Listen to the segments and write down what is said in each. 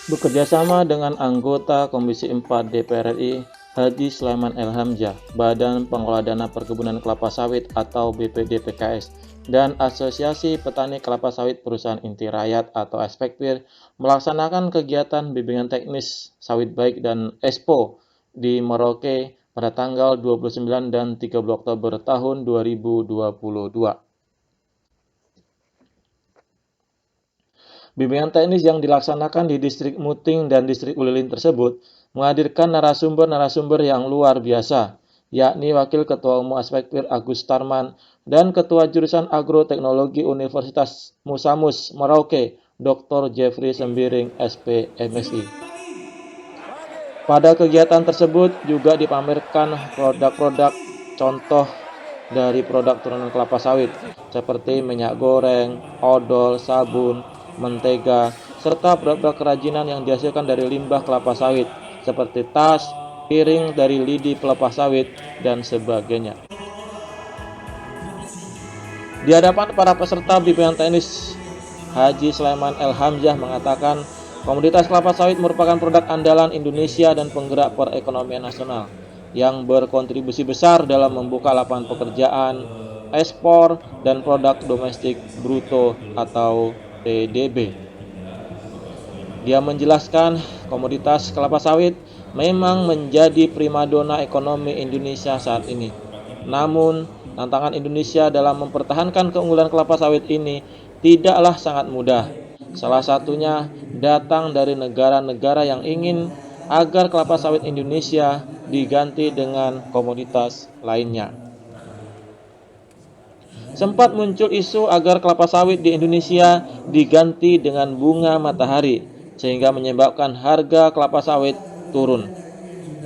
Bekerjasama dengan anggota Komisi 4 DPR RI, Haji Sulaiman El Hamzah, Badan Pengelola Dana Perkebunan Kelapa Sawit atau BPDPKS, dan Asosiasi Petani Kelapa Sawit Perusahaan Inti Rakyat atau Aspekpir melaksanakan kegiatan bimbingan teknis sawit baik dan Expo di Merauke pada tanggal 29 dan 30 Oktober tahun 2022. Bimbingan teknis yang dilaksanakan di Distrik Muting dan Distrik Ulilin tersebut menghadirkan narasumber-narasumber yang luar biasa, yakni Wakil Ketua Umum Aspekpir Agus Tarman dan Ketua Jurusan Agroteknologi Universitas Musamus Merauke, Dr. Jeffrey Sembiring, SP, MSI. Pada kegiatan tersebut juga dipamerkan produk-produk contoh dari produk turunan kelapa sawit seperti minyak goreng, odol, sabun, mentega, serta produk kerajinan yang dihasilkan dari limbah kelapa sawit seperti tas, piring dari lidi pelepas sawit, dan sebagainya. Di hadapan para peserta bimbingan teknis, Haji Sulaiman El Hamzah mengatakan komoditas kelapa sawit merupakan produk andalan Indonesia dan penggerak perekonomian nasional yang berkontribusi besar dalam membuka lapangan pekerjaan, ekspor, dan produk domestik bruto atau PDB. Dia menjelaskan komoditas kelapa sawit memang menjadi primadona ekonomi Indonesia saat ini. Namun, tantangan Indonesia dalam mempertahankan keunggulan kelapa sawit ini tidaklah sangat mudah. Salah satunya datang dari negara-negara yang ingin agar kelapa sawit Indonesia diganti dengan komoditas lainnya. Sempat muncul isu agar kelapa sawit di Indonesia diganti dengan bunga matahari, sehingga menyebabkan harga kelapa sawit turun.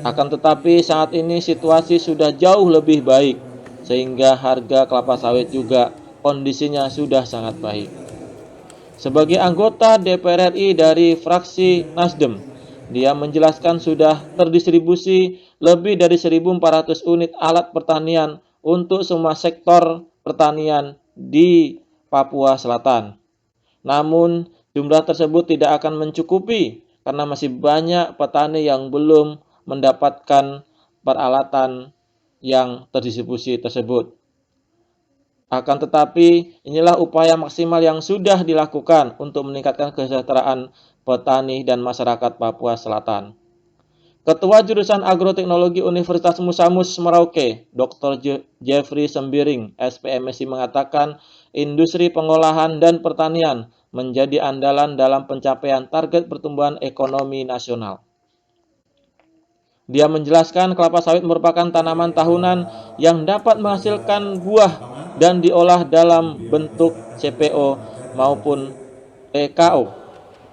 Akan tetapi saat ini situasi sudah jauh lebih baik, sehingga harga kelapa sawit juga kondisinya sudah sangat baik. Sebagai anggota DPR RI dari fraksi Nasdem, dia menjelaskan sudah terdistribusi lebih dari 1.400 unit alat pertanian untuk semua sektor pertanian di Papua Selatan. Namun, jumlah tersebut tidak akan mencukupi karena masih banyak petani yang belum mendapatkan peralatan yang terdistribusi tersebut. Akan tetapi, inilah upaya maksimal yang sudah dilakukan untuk meningkatkan kesejahteraan petani dan masyarakat Papua Selatan. Ketua Jurusan Agroteknologi Universitas Musamus Merauke, Dr. Jeffrey Sembiring, SPMSI mengatakan industri pengolahan dan pertanian menjadi andalan dalam pencapaian target pertumbuhan ekonomi nasional. Dia menjelaskan kelapa sawit merupakan tanaman tahunan yang dapat menghasilkan buah dan diolah dalam bentuk CPO maupun PKO.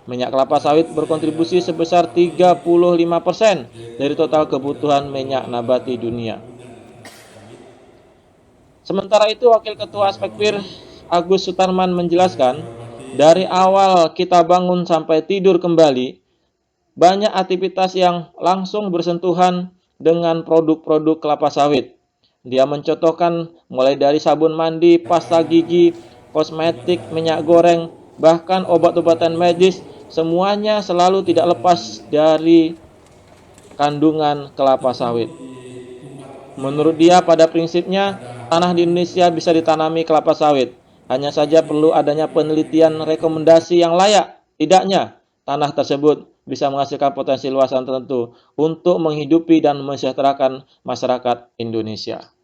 Minyak kelapa sawit berkontribusi sebesar 35% dari total kebutuhan minyak nabati dunia. Sementara itu, Wakil Ketua Aspekpir Agus Sutarman menjelaskan, dari awal kita bangun sampai tidur kembali, banyak aktivitas yang langsung bersentuhan dengan produk-produk kelapa sawit. Dia mencontohkan mulai dari sabun mandi, pasta gigi, kosmetik, minyak goreng, bahkan obat-obatan medis, semuanya selalu tidak lepas dari kandungan kelapa sawit. Menurut dia, pada prinsipnya, tanah di Indonesia bisa ditanami kelapa sawit. Hanya saja perlu adanya penelitian rekomendasi yang layak. Tidaknya, tanah tersebut bisa menghasilkan potensi luasan tertentu untuk menghidupi dan mensejahterakan masyarakat Indonesia.